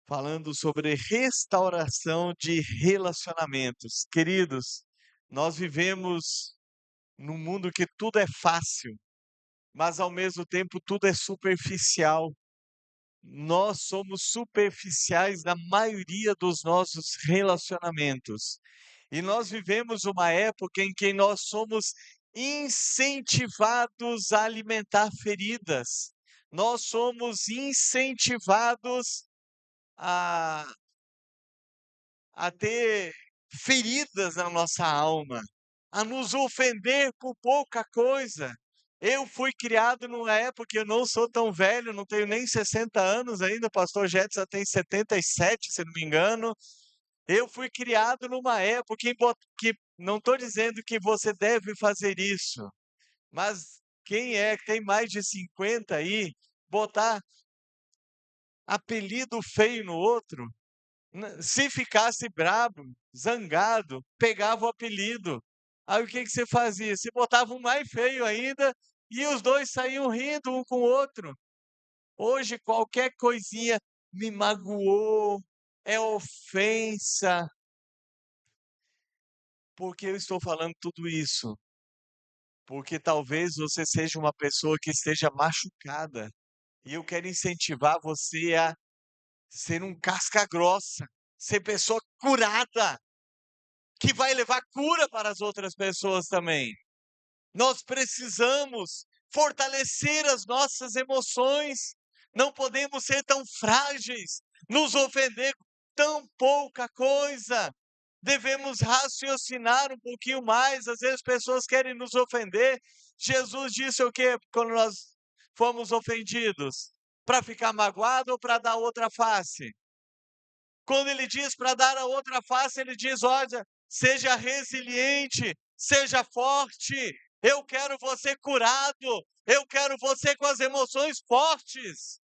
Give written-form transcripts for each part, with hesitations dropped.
falando sobre restauração de relacionamentos. Queridos, nós vivemos num mundo que tudo é fácil, mas ao mesmo tempo tudo é superficial. Nós somos superficiais na maioria dos nossos relacionamentos. E nós vivemos uma época em que nós somos incentivados a alimentar feridas. Nós somos incentivados a ter feridas na nossa alma, a nos ofender por pouca coisa. Eu fui criado numa época, eu não sou tão velho, não tenho nem 60 anos ainda, o pastor Jetson tem 77, se não me engano. Eu fui criado numa época que não estou dizendo que você deve fazer isso, mas quem tem mais de 50 aí, botar apelido feio no outro, se ficasse brabo, zangado, pegava o apelido. Aí o que que você fazia? Você botava um mais feio ainda e os dois saíam rindo um com o outro. Hoje qualquer coisinha me magoou, é ofensa. Por que eu estou falando tudo isso? Porque talvez você seja uma pessoa que esteja machucada. E eu quero incentivar você a ser um casca grossa, ser pessoa curada, que vai levar cura para as outras pessoas também. Nós precisamos fortalecer as nossas emoções. Não podemos ser tão frágeis, nos ofender com tão pouca coisa. Devemos raciocinar um pouquinho mais. Às vezes pessoas querem nos ofender. Jesus disse o quê quando nós fomos ofendidos? Para ficar magoado ou para dar outra face? Quando ele diz para dar a outra face, ele diz: olha, seja resiliente, seja forte. Eu quero você curado, eu quero você com as emoções fortes.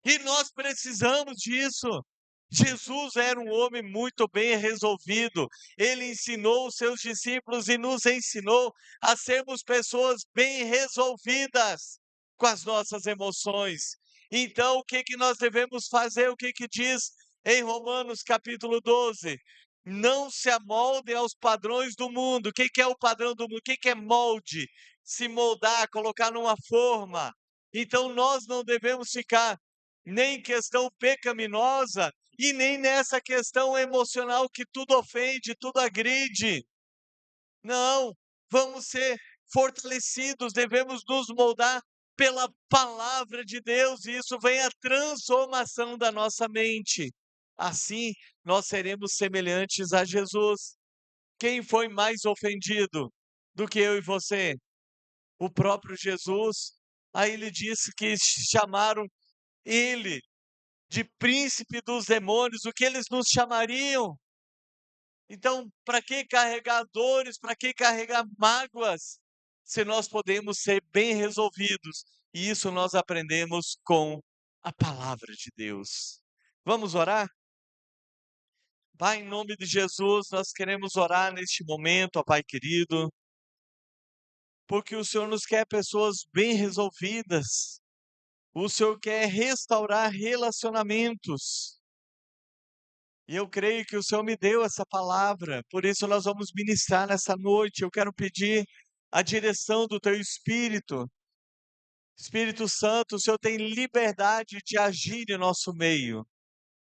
E nós precisamos disso. Jesus era um homem muito bem resolvido. Ele ensinou os seus discípulos e nos ensinou a sermos pessoas bem resolvidas com as nossas emoções. Então, o que que nós devemos fazer? O que que diz em Romanos capítulo 12? Não se amoldem aos padrões do mundo. O que que é o padrão do mundo? O que que é molde? Se moldar, colocar numa forma. Então, nós não devemos ficar nem em questão pecaminosa e nem nessa questão emocional que tudo ofende, tudo agride. Não, vamos ser fortalecidos, devemos nos moldar pela palavra de Deus, e isso vem a transformação da nossa mente. Assim, nós seremos semelhantes a Jesus. Quem foi mais ofendido do que eu e você? O próprio Jesus. Aí ele disse que chamaram ele de príncipe dos demônios, o que eles nos chamariam? Então, para que carregar dores, para que carregar mágoas, se nós podemos ser bem resolvidos? E isso nós aprendemos com a palavra de Deus. Vamos orar? Pai, em nome de Jesus, nós queremos orar neste momento, ó Pai querido, porque o Senhor nos quer pessoas bem resolvidas. O Senhor quer restaurar relacionamentos. E eu creio que o Senhor me deu essa palavra, por isso nós vamos ministrar nessa noite. Eu quero pedir a direção do Teu Espírito. Espírito Santo, o Senhor tem liberdade de agir em nosso meio,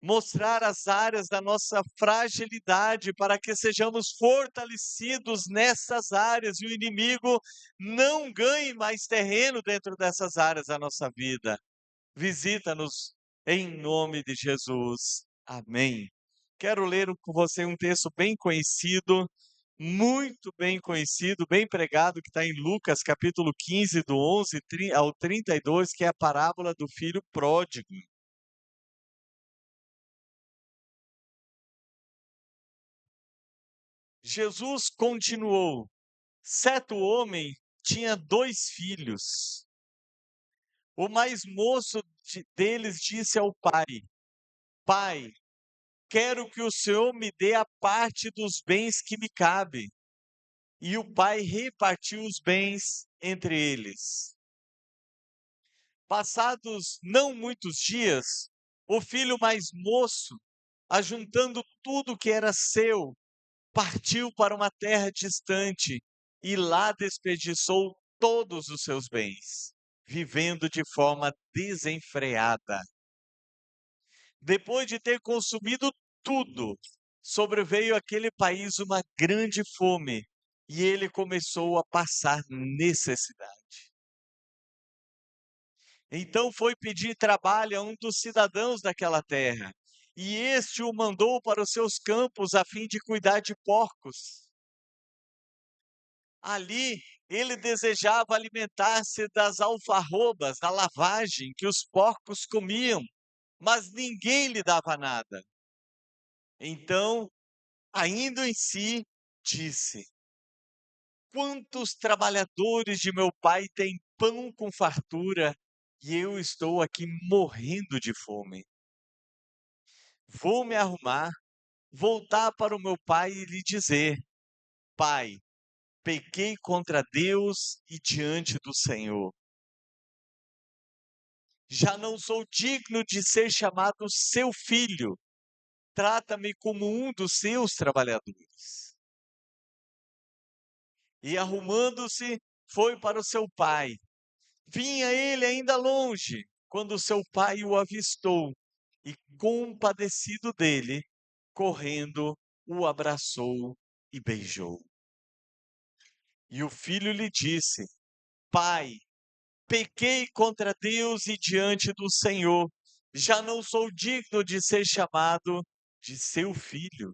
mostrar as áreas da nossa fragilidade para que sejamos fortalecidos nessas áreas e o inimigo não ganhe mais terreno dentro dessas áreas da nossa vida. Visita-nos em nome de Jesus. Amém. Quero ler com você um texto bem conhecido, muito bem conhecido, bem pregado, que está em Lucas capítulo 15, do 11 ao 32, que é a parábola do filho pródigo. Jesus continuou: certo homem tinha 2 filhos. O mais moço deles disse ao pai: Pai, quero que o Senhor me dê a parte dos bens que me cabe. E o pai repartiu os bens entre eles. Passados não muitos dias, O filho mais moço, ajuntando tudo que era seu, partiu para uma terra distante e lá desperdiçou todos os seus bens, vivendo de forma desenfreada. Depois de ter consumido tudo, sobreveio àquele país uma grande fome e ele começou a passar necessidade. Então foi pedir trabalho a um dos cidadãos daquela terra, e este o mandou para os seus campos a fim de cuidar de porcos. Ali ele desejava alimentar-se das alfarrobas, da lavagem que os porcos comiam, mas ninguém lhe dava nada. Então, caindo em si, disse: Quantos trabalhadores de meu pai têm pão com fartura e eu estou aqui morrendo de fome? Vou me arrumar, voltar para o meu pai e lhe dizer: Pai, pequei contra Deus e diante do Senhor. Já não sou digno de ser chamado seu filho. Trata-me como um dos seus trabalhadores. E arrumando-se, foi para o seu pai. Vinha ele ainda longe, quando seu pai o avistou e, compadecido dele, correndo, o abraçou e beijou. E o filho lhe disse: Pai, pequei contra Deus e diante do Senhor, já não sou digno de ser chamado de seu filho.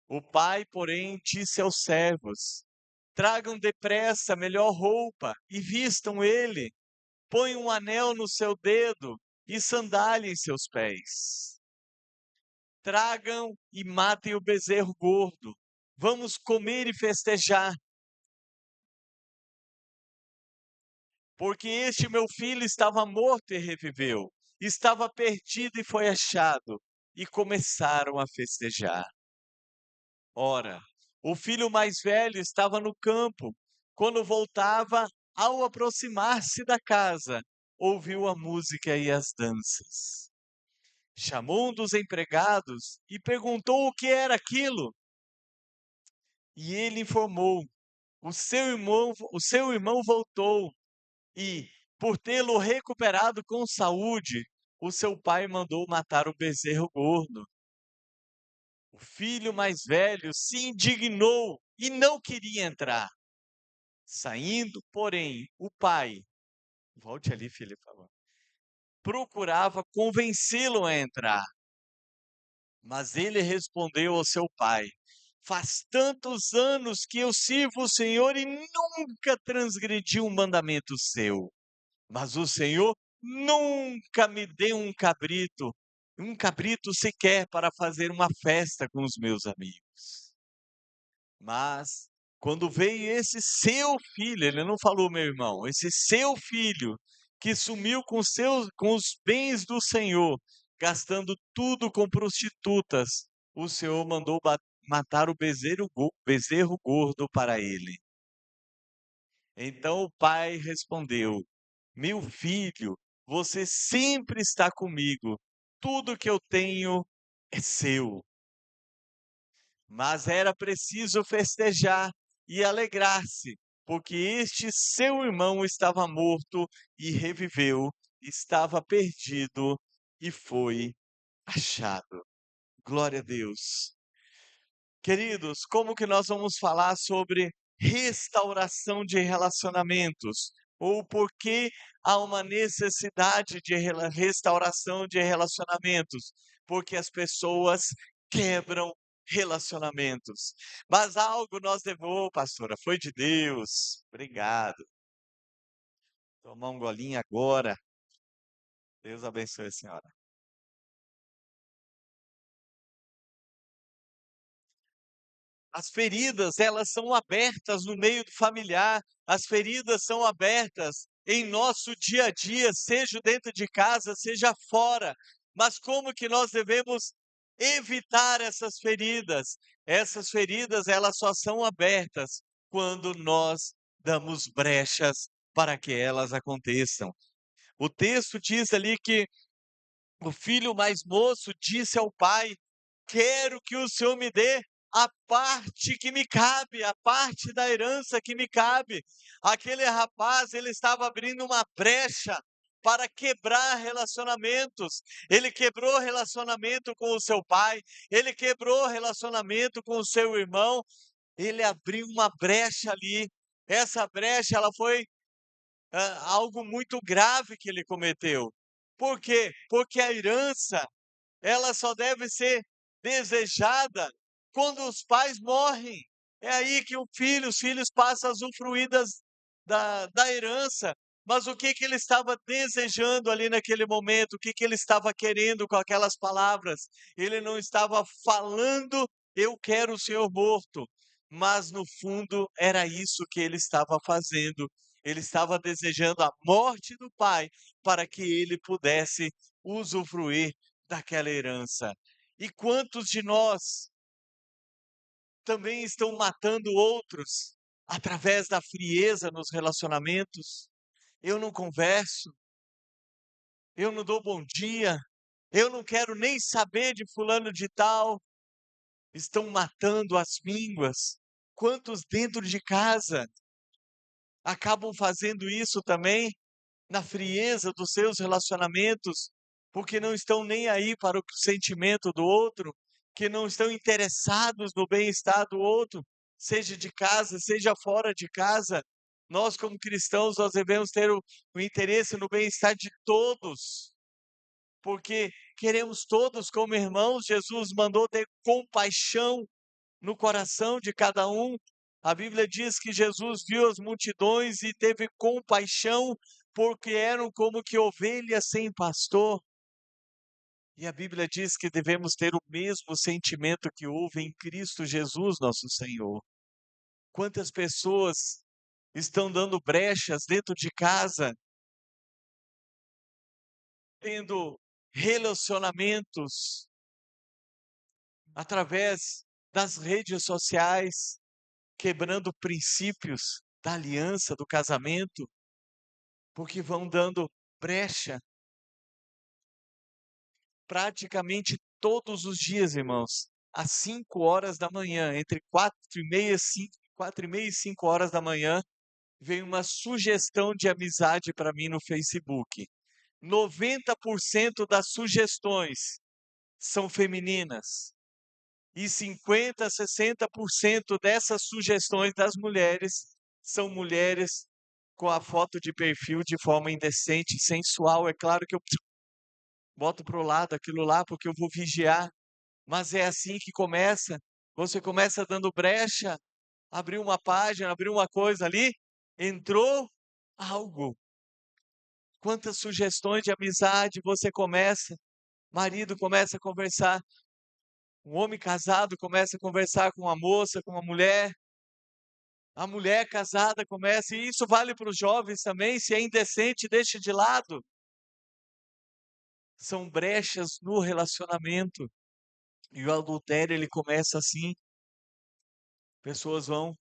O pai, porém, disse aos servos: Tragam depressa a melhor roupa e vistam ele. Põe um anel no seu dedo e sandália em seus pés. Tragam e matem o bezerro gordo. Vamos comer e festejar, porque este meu filho estava morto e reviveu, estava perdido e foi achado. E começaram a festejar. Ora, o filho mais velho estava no campo. Quando voltava, ao aproximar-se da casa, ouviu a música e as danças. Chamou um dos empregados e perguntou o que era aquilo. E ele informou: o seu irmão voltou e, por tê-lo recuperado com saúde, o seu pai mandou matar o bezerro gordo. O filho mais velho se indignou e não queria entrar. Saindo, porém, o pai, volte ali, filho, por favor, procurava convencê-lo a entrar. Mas ele respondeu ao seu pai: Faz tantos anos que eu sirvo o Senhor e nunca transgredi um mandamento seu. Mas o Senhor nunca me deu um cabrito sequer para fazer uma festa com os meus amigos. Mas quando veio esse seu filho, ele não falou meu irmão, esse seu filho que sumiu com os bens do Senhor, gastando tudo com prostitutas, o Senhor mandou matar o bezerro gordo para ele. Então o pai respondeu: Meu filho, você sempre está comigo, tudo que eu tenho é seu. Mas era preciso festejar e alegrar-se, porque este seu irmão estava morto e reviveu, estava perdido e foi achado. Glória a Deus. Queridos, como que nós vamos falar sobre restauração de relacionamentos? Ou por que há uma necessidade de restauração de relacionamentos? Porque as pessoas quebram relacionamentos. Mas algo nós devemos, pastora, foi de Deus. Obrigado. Tomar um golinho agora. Deus abençoe a senhora. As feridas, elas são abertas no meio do familiar, as feridas são abertas em nosso dia a dia, seja dentro de casa, seja fora. Mas como que nós devemos evitar essas feridas? Essas feridas, elas só são abertas quando nós damos brechas para que elas aconteçam. O texto diz ali que O filho mais moço disse ao pai: quero que o senhor me dê a parte que me cabe, a parte da herança que me cabe. Aquele rapaz, ele estava abrindo uma brecha para quebrar relacionamentos. Ele quebrou relacionamento com o seu pai, ele quebrou relacionamento com o seu irmão, ele abriu uma brecha ali. Essa brecha, ela foi algo muito grave que ele cometeu. Por quê? Porque a herança, ela só deve ser desejada quando os pais morrem. É aí que os filhos passam a usufruir da herança. Mas o que que ele estava desejando ali naquele momento? O que que ele estava querendo com aquelas palavras? Ele não estava falando, eu quero o Senhor morto. Mas no fundo era isso que ele estava fazendo. Ele estava desejando a morte do pai para que ele pudesse usufruir daquela herança. E quantos de nós também estão matando outros através da frieza nos relacionamentos? Eu não converso, eu não dou bom dia, eu não quero nem saber de fulano de tal. Estão matando as mínguas. Quantos dentro de casa acabam fazendo isso também? Na frieza dos seus relacionamentos, porque não estão nem aí para o sentimento do outro, que não estão interessados no bem-estar do outro, seja de casa, seja fora de casa. Nós, como cristãos, nós devemos ter o interesse no bem-estar de todos, porque queremos todos como irmãos. Jesus mandou ter compaixão no coração de cada um. A Bíblia diz que Jesus viu as multidões e teve compaixão, porque eram como que ovelhas sem pastor. E a Bíblia diz que devemos ter o mesmo sentimento que houve em Cristo Jesus, nosso Senhor. Quantas pessoas estão dando brechas dentro de casa, tendo relacionamentos através das redes sociais, quebrando princípios da aliança, do casamento, porque vão dando brecha praticamente todos os dias, irmãos, às 5 horas da manhã, entre 4h30, 4h30 e 5 horas da manhã, veio uma sugestão de amizade para mim no Facebook. 90% das sugestões são femininas. E 50, 60% dessas sugestões das mulheres são mulheres com a foto de perfil de forma indecente, sensual. É claro que eu boto para o lado aquilo lá porque eu vou vigiar, mas é assim que começa. Você começa dando brecha, abriu uma página, abriu uma coisa ali, entrou algo. Quantas sugestões de amizade você começa? Marido começa a conversar, um homem casado começa a conversar com uma moça, com uma mulher. A mulher casada começa, e isso vale para os jovens também, se é indecente, deixe de lado. São brechas no relacionamento. E o adultério, ele começa assim. Pessoas vão,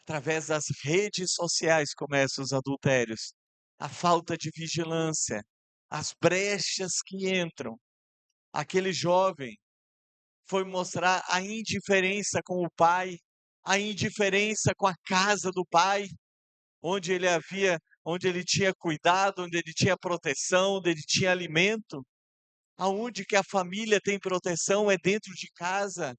através das redes sociais, começam os adultérios. A falta de vigilância, as brechas que entram. Aquele jovem foi mostrar a indiferença com o pai, a indiferença com a casa do pai, onde ele tinha cuidado, onde ele tinha proteção, onde ele tinha alimento. Aonde que a família tem proteção é dentro de casa.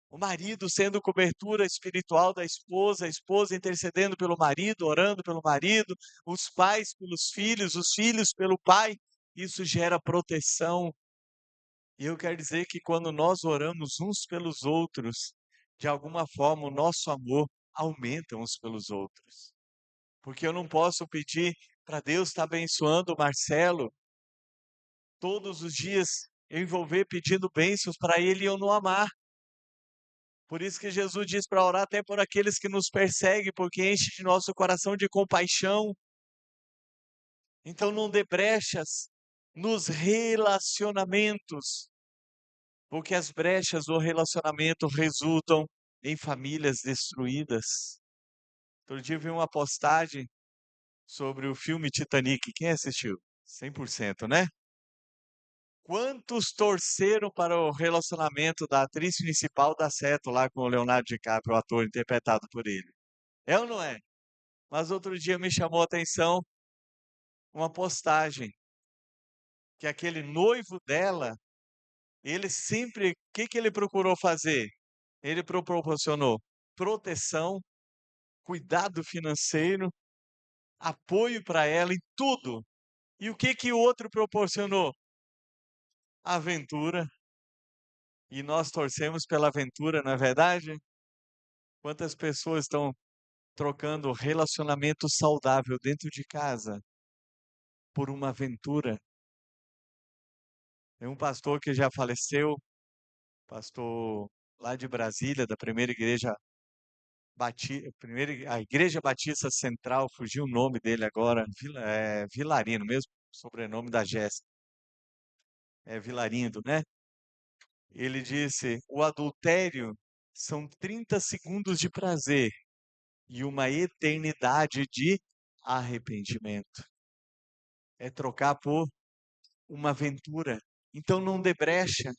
O marido sendo cobertura espiritual da esposa, a esposa intercedendo pelo marido, orando pelo marido, os pais pelos filhos, os filhos pelo pai. Isso gera proteção. E eu quero dizer que quando nós oramos uns pelos outros, de alguma forma o nosso amor aumenta uns pelos outros. Porque eu não posso pedir para Deus estar abençoando o Marcelo todos os dias, eu envolver pedindo bênçãos para ele e eu não amar. Por isso que Jesus diz para orar até por aqueles que nos perseguem, porque enche de nosso coração de compaixão. Então não dê brechas nos relacionamentos, porque as brechas do relacionamento resultam em famílias destruídas. Outro dia eu vi uma postagem sobre o filme Titanic. Quem assistiu? 100%, né? Quantos torceram para o relacionamento da atriz principal dar certo lá com o Leonardo DiCaprio, o ator interpretado por ele? É ou não é? Mas outro dia me chamou a atenção uma postagem que aquele noivo dela, ele sempre, o que que ele procurou fazer? Ele proporcionou proteção, cuidado financeiro, apoio para ela em tudo. E o que que o outro proporcionou? Aventura. E nós torcemos pela aventura, não é verdade? Quantas pessoas estão trocando relacionamento saudável dentro de casa por uma aventura? Tem um pastor que já faleceu, pastor lá de Brasília, da primeira igreja a Igreja Batista Central, fugiu o nome dele agora, Vilarino, mesmo sobrenome da Jéssica, é Vilarindo, né? Ele disse: o adultério são 30 segundos de prazer e uma eternidade de arrependimento. É trocar por uma aventura. Então não dê brecha,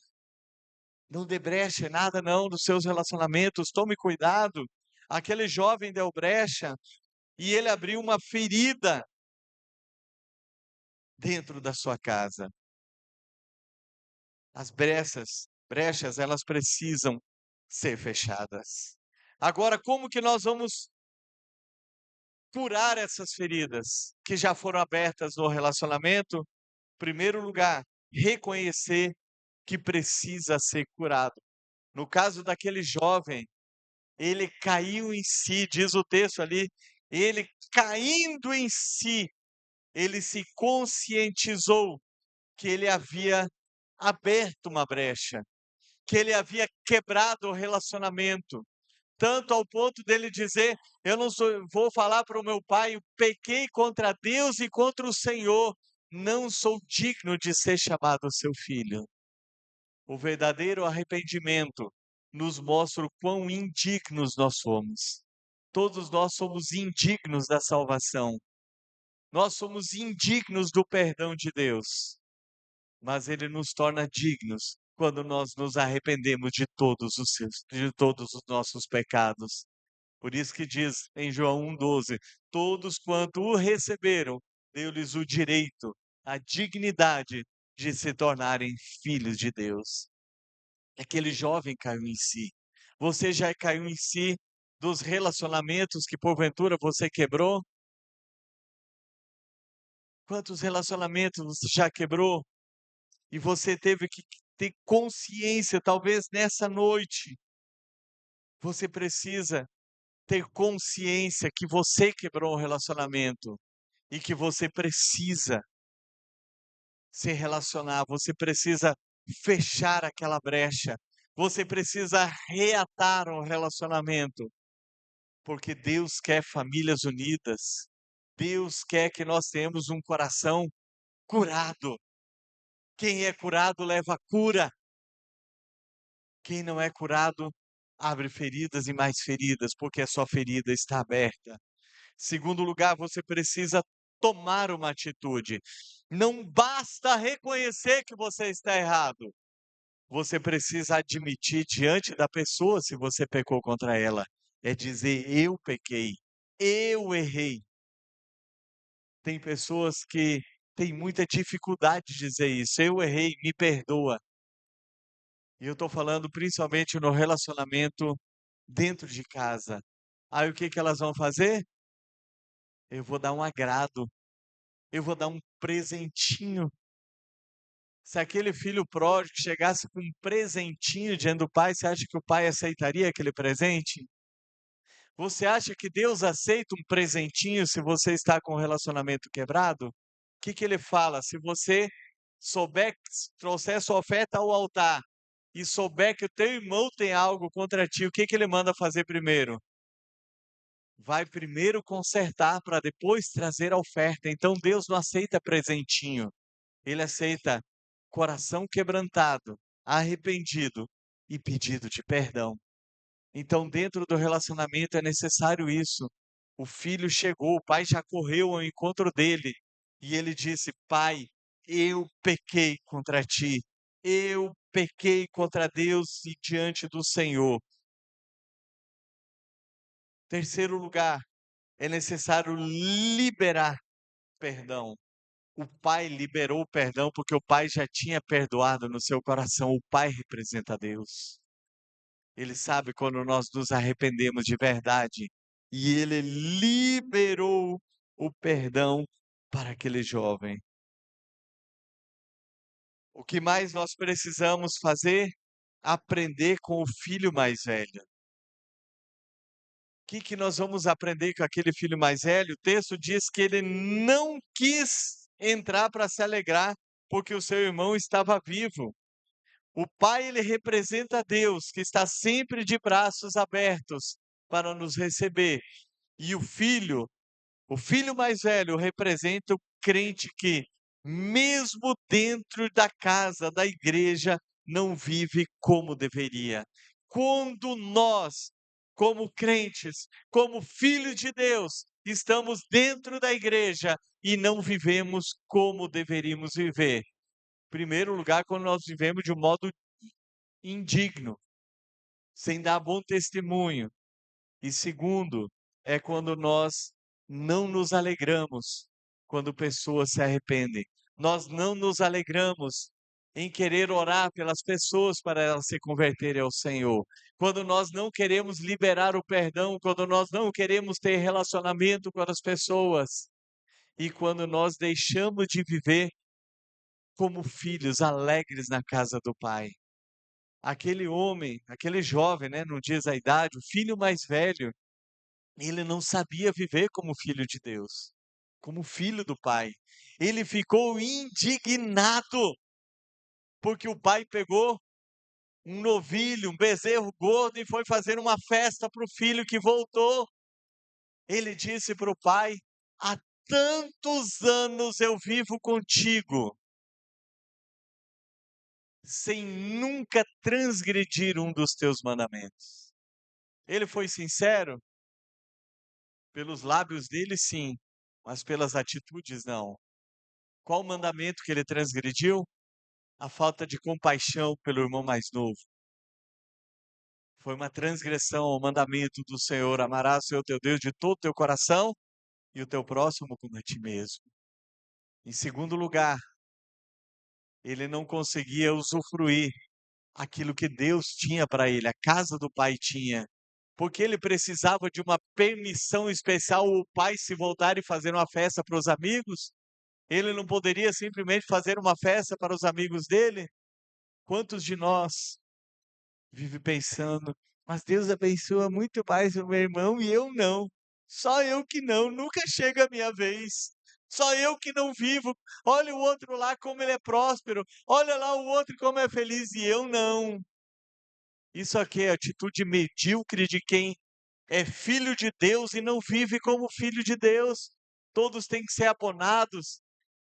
não dê brecha, nada não nos seus relacionamentos, tome cuidado. Aquele jovem deu brecha e ele abriu uma ferida dentro da sua casa. As brechas, elas precisam ser fechadas. Agora, como que nós vamos curar essas feridas que já foram abertas no relacionamento? Primeiro lugar, reconhecer que precisa ser curado. No caso daquele jovem, ele caiu em si, diz o texto ali, ele caindo em si, ele se conscientizou que ele havia aberto uma brecha, que ele havia quebrado o relacionamento, tanto ao ponto dele dizer: eu não sou, vou falar para o meu pai, eu pequei contra Deus e contra o Senhor, não sou digno de ser chamado seu filho. O verdadeiro arrependimento nos mostra o quão indignos nós somos. Todos nós somos indignos da salvação. Nós somos indignos do perdão de Deus, mas ele nos torna dignos quando nós nos arrependemos de todos os nossos pecados. Por isso que diz em João 1,12: todos quanto o receberam, deu-lhes o direito, a dignidade de se tornarem filhos de Deus. Aquele jovem caiu em si. Você já caiu em si dos relacionamentos que porventura você quebrou? Quantos relacionamentos você já quebrou? E você teve que ter consciência, talvez nessa noite, você precisa ter consciência que você quebrou um relacionamento e que você precisa se relacionar, você precisa fechar aquela brecha, você precisa reatar um relacionamento, porque Deus quer famílias unidas. Deus quer que nós tenhamos um coração curado. Quem é curado leva cura. Quem não é curado abre feridas e mais feridas, porque a sua ferida está aberta. Segundo lugar, você precisa tomar uma atitude. Não basta reconhecer que você está errado. Você precisa admitir diante da pessoa se você pecou contra ela. É dizer: eu pequei, eu errei. Tem pessoas que têm muita dificuldade de dizer isso. Eu errei, me perdoa. E eu estou falando principalmente no relacionamento dentro de casa. Aí o que que elas vão fazer? Eu vou dar um agrado, eu vou dar um presentinho. Se aquele filho pródigo chegasse com um presentinho diante do pai, você acha que o pai aceitaria aquele presente? Você acha que Deus aceita um presentinho se você está com o relacionamento quebrado? O que que ele fala? Se você souber, trouxer sua oferta ao altar e souber que o teu irmão tem algo contra ti, o que que ele manda fazer primeiro? Vai primeiro consertar para depois trazer a oferta. Então Deus não aceita presentinho. Ele aceita coração quebrantado, arrependido e pedido de perdão. Então, dentro do relacionamento é necessário isso. O filho chegou, o pai já correu ao encontro dele e ele disse: pai, eu pequei contra ti, eu pequei contra Deus e diante do Senhor. Terceiro lugar, é necessário liberar perdão. O pai liberou o perdão porque o pai já tinha perdoado no seu coração. O pai representa Deus. Ele sabe quando nós nos arrependemos de verdade. E ele liberou o perdão para aquele jovem. O que mais nós precisamos fazer? Aprender com o filho mais velho. Que nós vamos aprender com aquele filho mais velho? O texto diz que ele não quis entrar para se alegrar, porque o seu irmão estava vivo. O pai, ele representa Deus, que está sempre de braços abertos para nos receber. E o filho mais velho, representa o crente que, mesmo dentro da casa, da igreja, não vive como deveria. Quando nós, como crentes, como filhos de Deus, estamos dentro da igreja e não vivemos como deveríamos viver. Em primeiro lugar, quando nós vivemos de um modo indigno, sem dar bom testemunho. E segundo, é quando nós não nos alegramos quando pessoas se arrependem. Nós não nos alegramos em querer orar pelas pessoas para elas se converterem ao Senhor. Quando nós não queremos liberar o perdão, quando nós não queremos ter relacionamento com as pessoas. E quando nós deixamos de viver como filhos alegres na casa do Pai. Aquele homem, aquele jovem, né, não diz a idade, o filho mais velho, ele não sabia viver como filho de Deus, como filho do Pai. Ele ficou indignado, porque o pai pegou um novilho, um bezerro gordo e foi fazer uma festa para o filho que voltou. Ele disse para o pai: há tantos anos eu vivo contigo, sem nunca transgredir um dos teus mandamentos. Ele foi sincero? Pelos lábios dele, sim, mas pelas atitudes, não. Qual o mandamento que ele transgrediu? A falta de compaixão pelo irmão mais novo. Foi uma transgressão ao mandamento do Senhor: amarás o Senhor teu Deus de todo o teu coração e o teu próximo como a ti mesmo. Em segundo lugar, ele não conseguia usufruir aquilo que Deus tinha para ele, a casa do pai tinha, porque ele precisava de uma permissão especial, o pai se voltar e fazer uma festa para os amigos. Ele não poderia simplesmente fazer uma festa para os amigos dele? Quantos de nós vive pensando, mas Deus abençoa muito mais o meu irmão e eu não. Só eu que não, nunca chega a minha vez. Só eu que não vivo. Olha o outro lá como ele é próspero. Olha lá o outro como é feliz e eu não. Isso aqui é atitude medíocre de quem é filho de Deus e não vive como filho de Deus. Todos têm que ser abonados.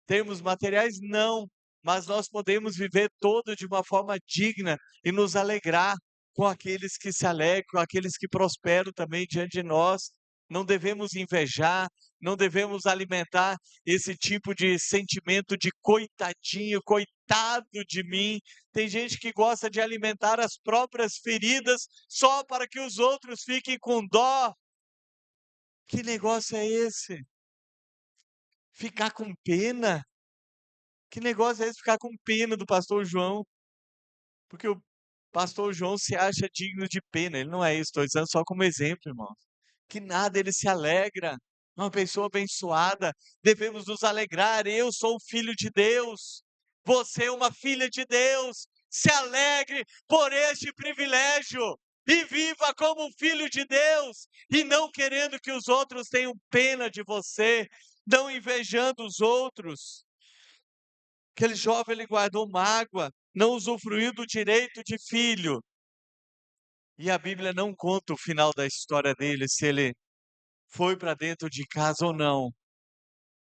Termos materiais, não. Mas nós podemos viver todo de uma forma digna e nos alegrar com aqueles que se alegram, com aqueles que prosperam também diante de nós. Não devemos invejar, não devemos alimentar esse tipo de sentimento de coitadinho, coitado de mim. Tem gente que gosta de alimentar as próprias feridas só para que os outros fiquem com dó. Que negócio é esse? Ficar com pena? Que negócio é esse, ficar com pena do pastor João? Porque o pastor João se acha digno de pena. Ele não é isso, estou dizendo só como exemplo, irmãos. Que nada, ele se alegra. Uma pessoa abençoada. Devemos nos alegrar. Eu sou um filho de Deus. Você é uma filha de Deus. Se alegre por este privilégio. E viva como um filho de Deus. E não querendo que os outros tenham pena de você. Não invejando os outros. Aquele jovem, ele guardou mágoa, não usufruiu do direito de filho. E a Bíblia não conta o final da história dele, se ele foi para dentro de casa ou não.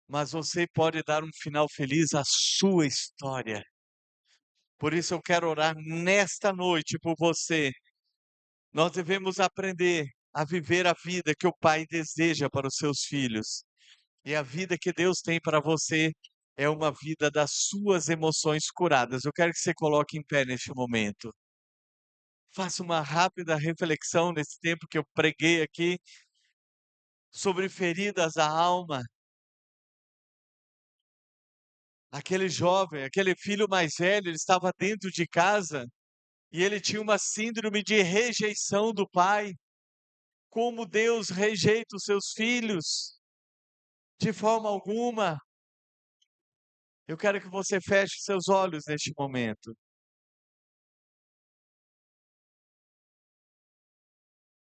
Mas você pode dar um final feliz à sua história. Por isso eu quero orar nesta noite por você. Nós devemos aprender a viver a vida que o Pai deseja para os seus filhos. E a vida que Deus tem para você é uma vida das suas emoções curadas. Eu quero que você coloque em pé neste momento. Faça uma rápida reflexão nesse tempo que eu preguei aqui sobre feridas da alma. Aquele jovem, aquele filho mais velho, ele estava dentro de casa e ele tinha uma síndrome de rejeição do pai. Como Deus rejeita os seus filhos? De forma alguma. Eu quero que você feche seus olhos neste momento.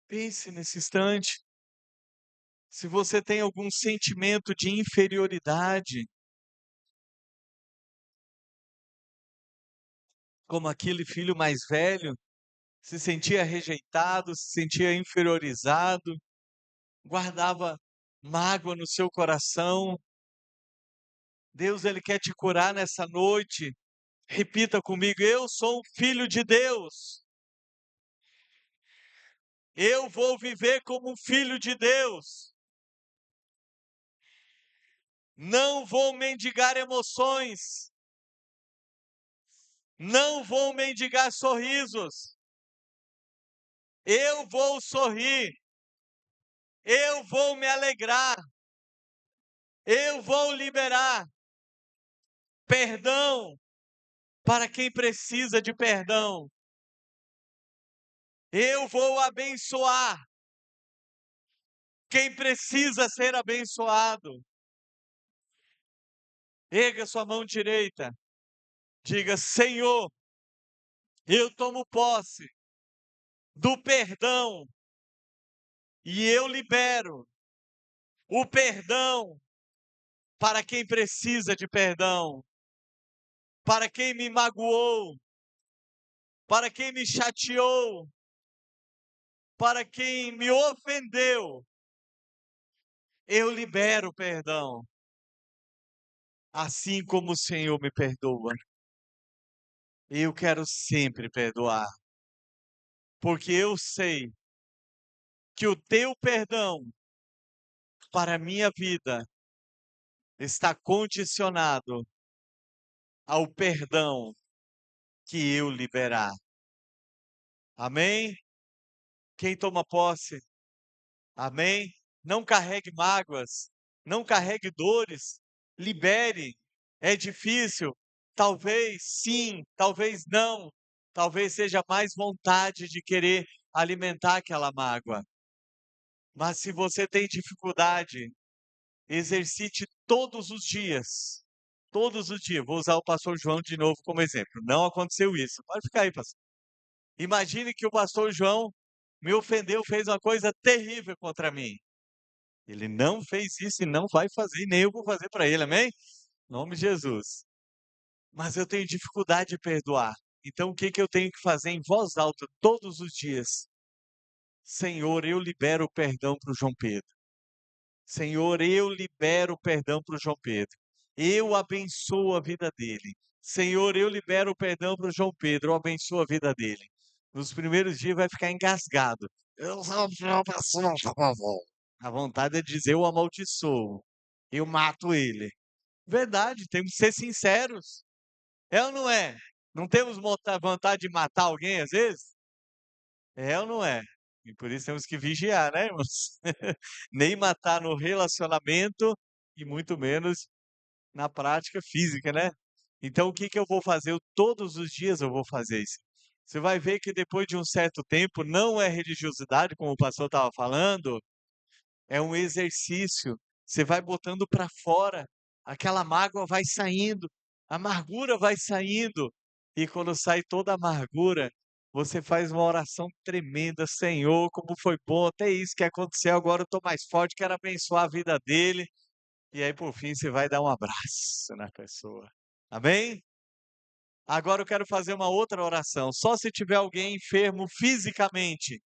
Pense nesse instante. Se você tem algum sentimento de inferioridade, como aquele filho mais velho, se sentia rejeitado, se sentia inferiorizado, guardava mágoa no seu coração. Deus, ele quer te curar nessa noite. Repita comigo: eu sou um filho de Deus. Eu vou viver como um filho de Deus. Não vou mendigar emoções. Não vou mendigar sorrisos. Eu vou sorrir. Eu vou me alegrar. Eu vou liberar perdão para quem precisa de perdão. Eu vou abençoar quem precisa ser abençoado. Erga sua mão direita. Diga: Senhor, eu tomo posse do perdão e eu libero o perdão para quem precisa de perdão, para quem me magoou, para quem me chateou, para quem me ofendeu. Eu libero perdão, assim como o Senhor me perdoa. Eu quero sempre perdoar, porque eu sei que o teu perdão para a minha vida está condicionado ao perdão que eu liberar. Amém? Quem toma posse? Amém? Não carregue mágoas, não carregue dores, libere. É difícil? Talvez sim, talvez não. Talvez seja mais vontade de querer alimentar aquela mágoa. Mas se você tem dificuldade, exercite todos os dias. Todos os dias. Vou usar o pastor João de novo como exemplo. Não aconteceu isso. Pode ficar aí, pastor. Imagine que o pastor João me ofendeu, fez uma coisa terrível contra mim. Ele não fez isso e não vai fazer, nem eu vou fazer para ele, amém? Em nome de Jesus. Mas eu tenho dificuldade de perdoar. Então o que que eu tenho que fazer em voz alta todos os dias? Senhor, eu libero o perdão para o João Pedro. Senhor, eu libero o perdão para o João Pedro. Eu abençoo a vida dele. Senhor, eu libero o perdão para o João Pedro. Eu abençoo a vida dele. Nos primeiros dias vai ficar engasgado. Eu sou uma pessoa, por favor. A vontade é dizer eu amaldiçoo. Eu mato ele. Verdade, temos que ser sinceros. É ou não é? Não temos vontade de matar alguém às vezes? É ou não é? E por isso temos que vigiar, né, irmãos? Nem matar no relacionamento e muito menos na prática física, né? Então o que que eu vou fazer? Todos os dias eu vou fazer isso. Você vai ver que depois de um certo tempo, não é religiosidade, como o pastor estava falando, é um exercício. Você vai botando para fora, aquela mágoa vai saindo, a amargura vai saindo. E quando sai toda a amargura, você faz uma oração tremenda, Senhor, como foi bom, até isso que aconteceu, agora eu estou mais forte, quero abençoar a vida dele. E aí, por fim, você vai dar um abraço na pessoa. Amém? Agora eu quero fazer uma outra oração. Só se tiver alguém enfermo fisicamente,